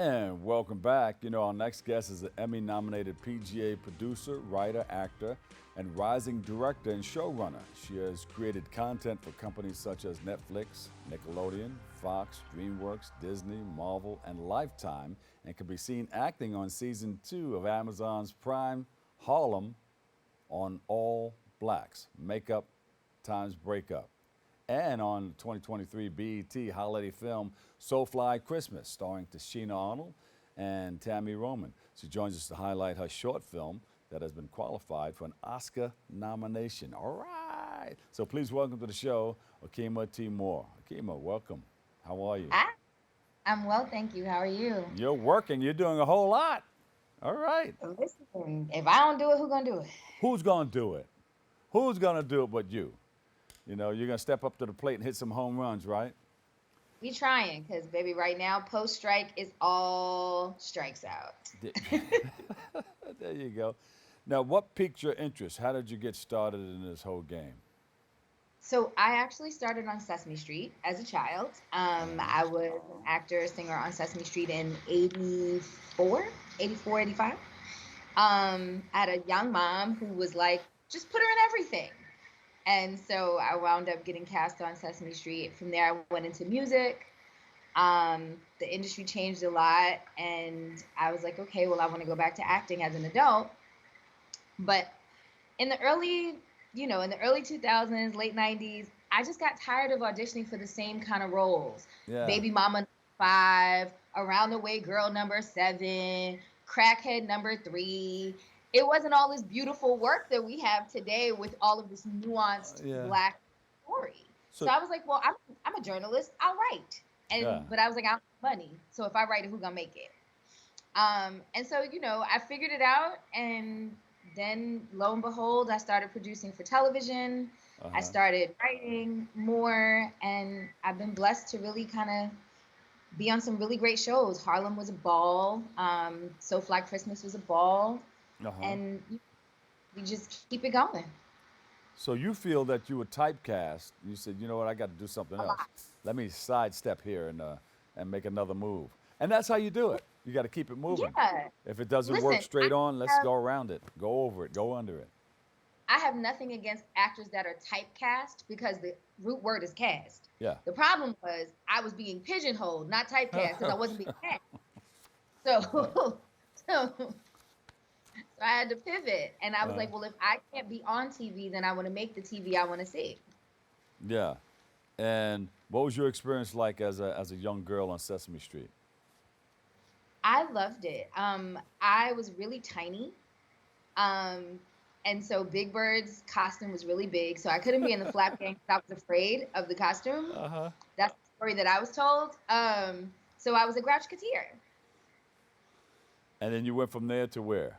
And welcome back. Our next guest is an Emmy nominated PGA producer, writer, actor, and rising director and showrunner. She has created content for companies such as Netflix, Nickelodeon, Fox, DreamWorks, Disney, Marvel, and Lifetime, and can be seen acting on season 2 of Amazon's Prime Harlem on All Blacks, Makeup times Breakup, and on 2023 BET holiday film Soulfly Christmas, starring Tashina Arnold and Tammy Roman. She joins us to highlight her short film that has been qualified for an Oscar nomination. All right. So please welcome to the show, Okema T. Moore. Okema, welcome. How are you? Hi, I'm well, thank you. How are you? You're working. You're doing a whole lot. All right. Listen, if I don't do it, who gonna do it? Who's going to do it? Who's going to do it but you? You're going to step up to the plate and hit some home runs, right? We trying, cause baby, right now post strike is all strikes out. There you go. Now, what piqued your interest? How did you get started in this whole game? So I actually started on Sesame Street as a child. I was an actor, singer on Sesame Street in 84, 84, 85. I had a young mom who was like, just put her in everything. And so I wound up getting cast on Sesame Street. From there, I went into music. The industry changed a lot, and I was like, okay, well, I want to go back to acting as an adult. But in the early, in the early 2000s, late 90s, I just got tired of auditioning for the same kind of roles. Yeah. Baby mama 5, around the way girl number 7, crackhead number 3. It wasn't all this beautiful work that we have today with all of this nuanced Yeah. black story. So So, I was like, well, I'm a journalist. I'll write. yeah. But I was like, I don't have money. So if I write it, who's gonna make it? And so, I figured it out, and then lo and behold, I started producing for television. I Uh-huh. started writing more, and I've been blessed to really kind of be on some really great shows. Harlem was a ball. So Fly Christmas was a ball, Uh-huh. and we just keep it going So you feel that you were typecast. You said, you know what, I got to do something a else. lot. Let me sidestep here and make another move. And that's how you do it. You got to keep it moving. Yeah. If it doesn't work Listen, straight on, let's have go around it, go over it, go under it. I have nothing against actors that are typecast because the root word is cast. Yeah. The problem was I was being pigeonholed, not typecast, because I wasn't being cast. So, so I had to pivot, and I was Uh, like, well, if I can't be on TV, then I want to make the TV I want to see. yeah. And what was your experience like as a young girl on Sesame Street? I loved it. I was really tiny, um, and so Big Bird's costume was really big, so I couldn't be in the flap gang because I was afraid of the costume. Uh-huh. That's the story that I was told. So I was a Grouchketeer. And then you went from there to where?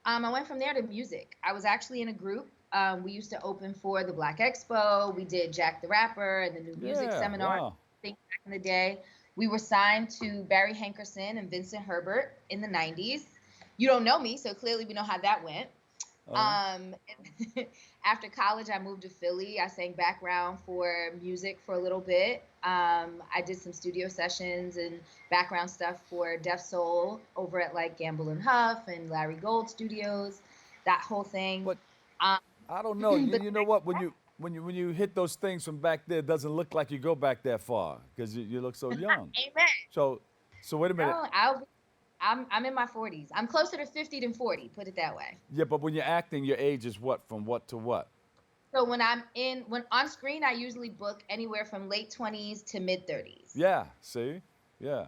I went from there to music. I was actually in a group. We used to open for the Black Expo. We did Jack the Rapper and the New Music Yeah. Seminar. I Wow. think back in the day, we were signed to Barry Hankerson and Vincent Herbert in the 90s. You don't know me, so clearly we know how that went. Uh-huh. After college, I moved to Philly. I sang background for music for a little bit. I did some studio sessions and background stuff for Def Soul over at like Gamble and Huff and Larry Gold Studios, that whole thing. But Um, I don't know. You, but you know what? When you hit those things from back there, it doesn't look like you go back that far because you look so young. amen. So so wait a minute. No, I'm in my 40s. I'm closer to 50 than 40. Put it that way. Yeah, but when you're acting, your age is what? From what to what? So when on screen, I usually book anywhere from late 20s to mid 30s. Yeah. See. Yeah.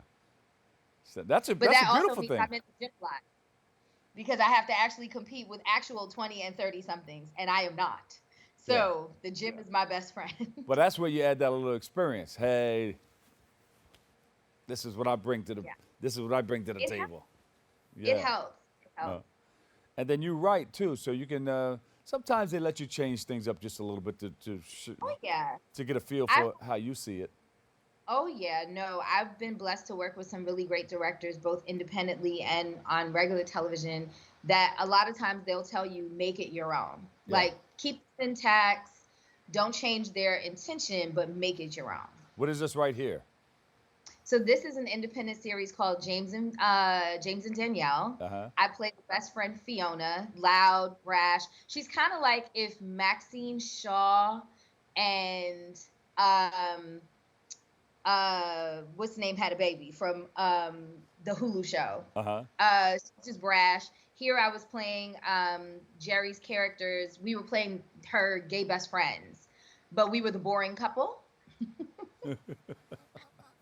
So that's a But that's a that also beautiful means thing. I'm in the gym a lot because I have to actually compete with actual 20 and 30 somethings, and I am not. Yeah. So the gym is my best friend. But that's where you add that little experience. Hey, this is what I bring to the Yeah, this is what I bring to the it helps. table. It Yeah. helps. It Uh, helps. and then you write too, so you can. Sometimes they let you change things up just a little bit Oh yeah. to get a feel I for how you see it. Oh yeah, no, I've been blessed to work with some really great directors, both independently and on regular television, that a lot of times they'll tell you make it your own. Yeah. Like keep the syntax, don't change their intention, but make it your own. What is this right here? So this is an independent series called James and Danielle. Uh-huh. I play the best friend Fiona, loud, brash. She's kind of like if Maxine Shaw and um what's the name had a baby from the Hulu show. Uh-huh. She's just brash. Here I was playing Jerry's characters. We were playing her gay best friends, but we were the boring couple.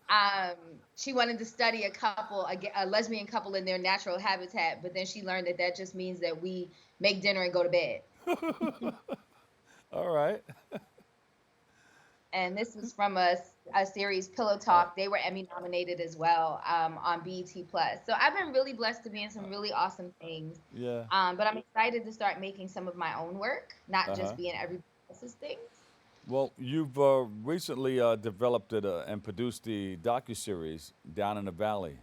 um, she wanted to study a lesbian couple in their natural habitat, but then she learned that that just means that we make dinner and go to bed. All right. And this was from a series, Pillow Talk. They were Emmy nominated as well on BET Plus. So I've been really blessed to be in some really awesome things. Yeah. But I'm excited to start making some of my own work, not Uh-huh. just being everybody else's things. Well, you've recently developed it and produced the docuseries Down in the Valley.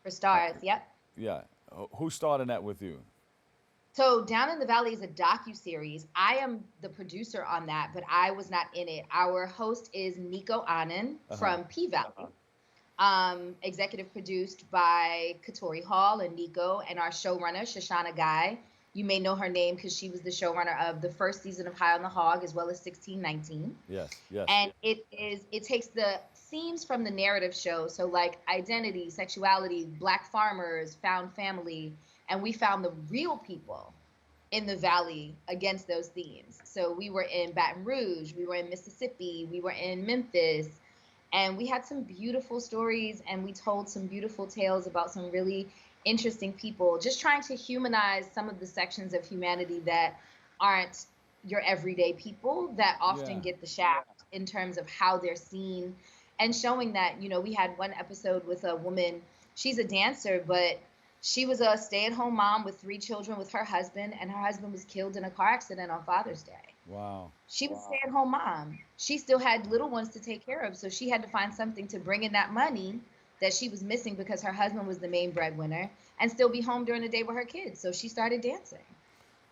For stars, yep. Yeah. Who started that with you? So Down in the Valley is a docu-series. I am the producer on that, but I was not in it. Our host is Nico Anand from P Valley. Executive produced by Katori Hall and Nico, and our showrunner, Shoshana Guy. You may know her name because she was the showrunner of the first season of High on the Hog as well as 1619. Yes, yes. And it takes the themes from the narrative show, so like identity, sexuality, Black farmers, found family, and we found the real people in the valley against those themes. So we were in Baton Rouge, we were in Mississippi, we were in Memphis, and we had some beautiful stories, and we told some beautiful tales about some really interesting people, just trying to humanize some of the sections of humanity that aren't your everyday people that often Yeah. get the shaft in terms of how they're seen, and showing that, we had one episode with a woman, she's a dancer, but she was a stay-at-home mom with 3 children with her husband, and her husband was killed in a car accident on Father's Day. Wow. She was a stay-at-home mom. She still had little ones to take care of, so she had to find something to bring in that money that she was missing because her husband was the main breadwinner, and still be home during the day with her kids. So she started dancing.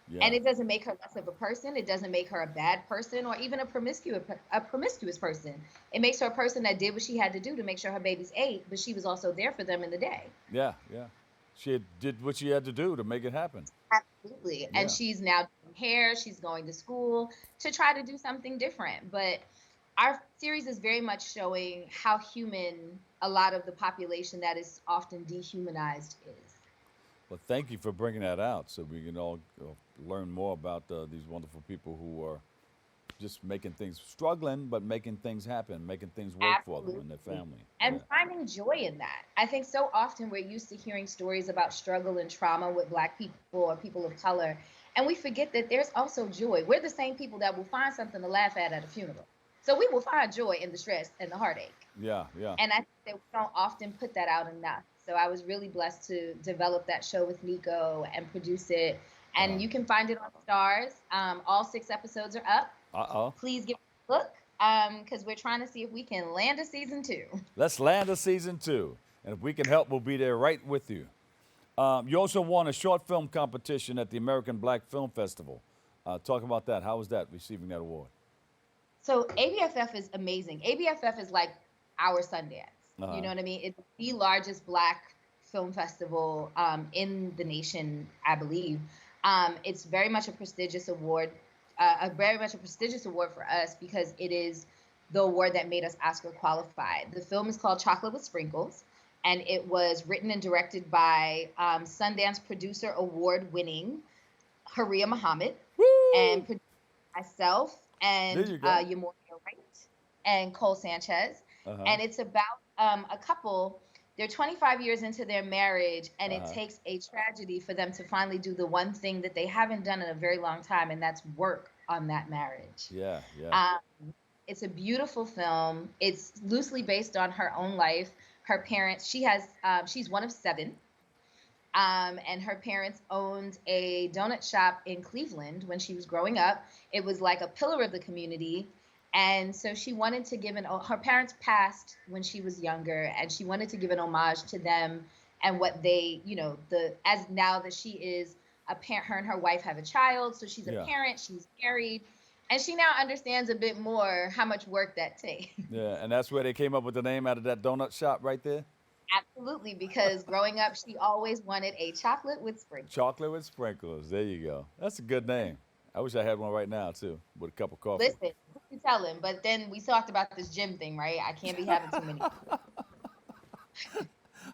Yeah. And it doesn't make her less of a person. It doesn't make her a bad person or even a promiscuous person. It makes her a person that did what she had to do to make sure her babies ate, but she was also there for them in the day. Yeah, yeah. Did what she had to do to make it happen. Absolutely. Yeah. And she's now doing hair, she's going to school to try to do something different. But our series is very much showing how human a lot of the population that is often dehumanized is. Well, thank you for bringing that out so we can all learn more about these wonderful people who are just making things, struggling, but making things happen, making things work for them and their family. And Yeah. finding joy in that. I think so often we're used to hearing stories about struggle and trauma with Black people or people of color, and we forget that there's also joy. We're the same people that will find something to laugh at a funeral. So we will find joy in the stress and the heartache. Yeah, yeah. And I think that we don't often put that out enough. So I was really blessed to develop that show with Nico and produce it. And you can find it on Stars. All 6 episodes are up. Uh-oh. Please give it a look, because we're trying to see if we can land a season 2. Let's land a season 2. And if we can help, we'll be there right with you. You also won a short film competition at the American Black Film Festival. Talk about that. How was that, receiving that award? So ABFF is amazing. ABFF is like our Sundance. Uh-huh. You know what I mean? It's the largest Black film festival in the nation, I believe. It's very much a prestigious award. Very much a prestigious award for us because it is the award that made us Oscar qualified. The film is called Chocolate with Sprinkles, and it was written and directed by Sundance Producer Award-winning Haria Muhammad, and produced myself and Yamoria Wright and Cole Sanchez. Uh-huh. And it's about a couple. They're 25 years into their marriage, and it takes a tragedy for them to finally do the one thing that they haven't done in a very long time, and that's work on that marriage. Yeah, yeah. It's a beautiful film. It's loosely based on her own life. Her parents, she's one of 7, and her parents owned a donut shop in Cleveland when she was growing up. It was like a pillar of the community. And so she wanted to give her parents passed when she was younger, and she wanted to give an homage to them and what they, as now that she is a parent, her and her wife have a child. So she's a parent, she's married. And she now understands a bit more how much work that takes. Yeah, and that's where they came up with the name out of that donut shop right there? Absolutely, because growing up, she always wanted a chocolate with sprinkles. Chocolate with sprinkles. There you go. That's a good name. I wish I had one right now, too, with a cup of coffee. Listen, you tell him. But then we talked about this gym thing, right? I can't be having too many.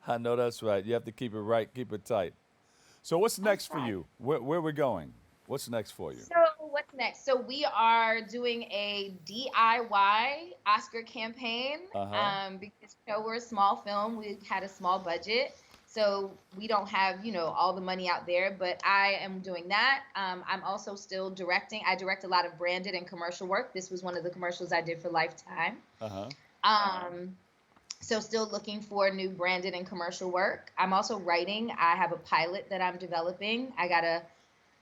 I know that's right. You have to keep it right, keep it tight. So what's next for Right. you? Where we going? What's next for you? So what's next? So we are doing a DIY Oscar campaign. Uh-huh. Because we're a small film, we had a small budget, so we don't have all the money out there. But I am doing that. I'm also still directing. I direct a lot of branded and commercial work. This was one of the commercials I did for Lifetime. Uh-huh. So still looking for new branded and commercial work. I'm also writing. I have a pilot that I'm developing. I got a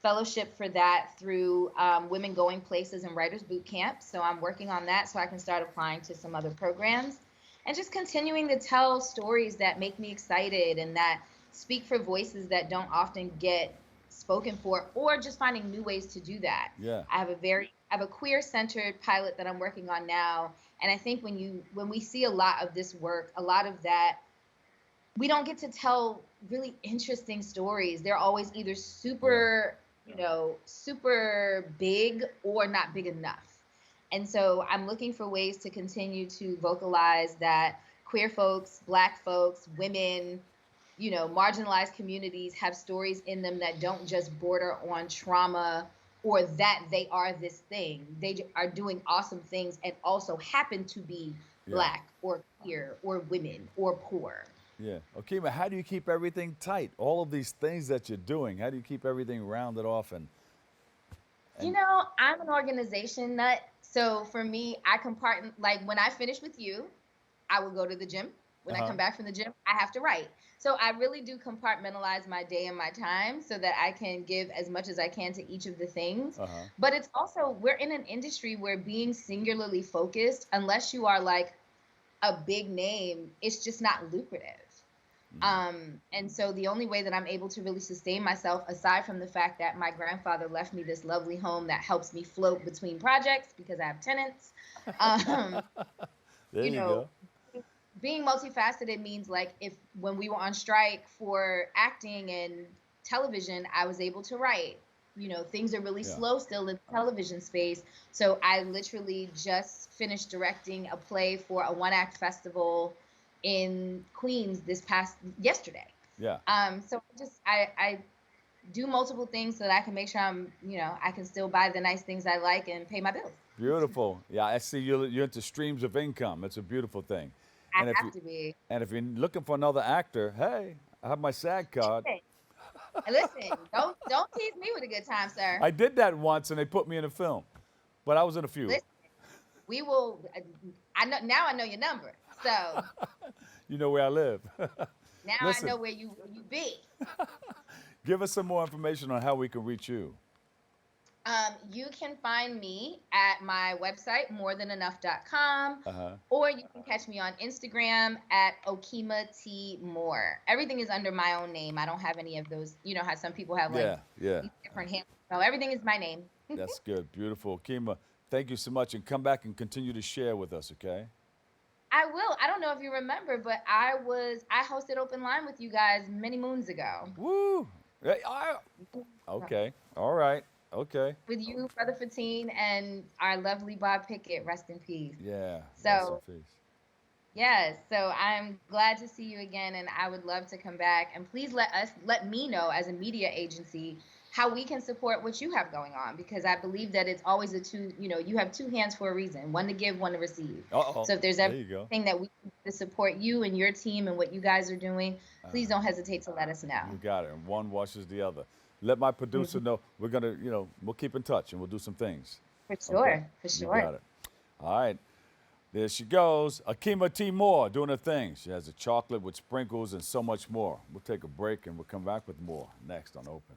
fellowship for that through Women Going Places and Writers Boot Camp. So I'm working on that so I can start applying to some other programs and just continuing to tell stories that make me excited and that speak for voices that don't often get spoken for, or just finding new ways to do that. Yeah. I have a queer-centered pilot that I'm working on now, and I think when we see a lot of this work, a lot of that, we don't get to tell really interesting stories. They're always either super, super big or not big enough. And so I'm looking for ways to continue to vocalize that queer folks, Black folks, women, marginalized communities have stories in them that don't just border on trauma or that they are this thing. They are doing awesome things and also happen to be Yeah. Black or queer or women or poor. Yeah. Okema, how do you keep everything tight? All of these things that you're doing, how do you keep everything rounded off and I'm an organization nut. So for me, I compartment, like when I finish with you, I will go to the gym. When I Uh-huh. come back from the gym, I have to write. So I really do compartmentalize my day and my time so that I can give as much as I can to each of the things. Uh-huh. But it's also, we're in an industry where being singularly focused, unless you are like a big name, it's just not lucrative. And so the only way that I'm able to really sustain myself, aside from the fact that my grandfather left me this lovely home that helps me float between projects because I have tenants, um, There you you know, go. being multifaceted means like when we were on strike for acting and television, I was able to write. Things are really Yeah. slow still in the television space. So I literally just finished directing a play for a one-act festival in Queens yesterday. Yeah. So I do multiple things so that I can make sure I can still buy the nice things I like and pay my bills. Beautiful. Yeah, I see you're into streams of income. It's a beautiful thing. I And if have you to be. and if you're looking for another actor, hey, I have my SAG card. Hey, listen, don't tease me with a good time, sir. I did that once and they put me in a film. But I was in a few. Listen, we will. I know now. I know your number, so You know where I live. now I Listen, know where you be. give us some more information on how we can reach you. You can find me at my website, morethanenough.com, Uh-huh. or you can catch me on Instagram at Okema T Moore. Everything is under my own name. I don't have any of those. You know how some people have like Yeah. these different handles. No, everything is my name. That's good. Beautiful. Okema, thank you so much. And come back and continue to share with us, okay? I will. I don't know if you remember, but I hosted Open Line with you guys many moons ago. Woo! Okay. All right. Okay. With you, Brother Fatine, and our lovely Bob Pickett. Rest in peace. Yeah. So, rest in peace. yes, so I'm glad to see you again, and I would love to come back. And please let me know as a media agency how we can support what you have going on, because I believe that it's always you have two hands for a reason, one to give, one to receive. Uh-oh. So if there's There you go. anything that we can do to support you and your team and what you guys are doing, please don't hesitate to let us know. You got it. And one washes the other. Let my producer know. We're going to, we'll keep in touch and we'll do some things. For sure, Okay? for You sure. got it. All right. There she goes. Okema T. Moore doing her thing. She has a chocolate with sprinkles and so much more. We'll take a break and we'll come back with more next on Open.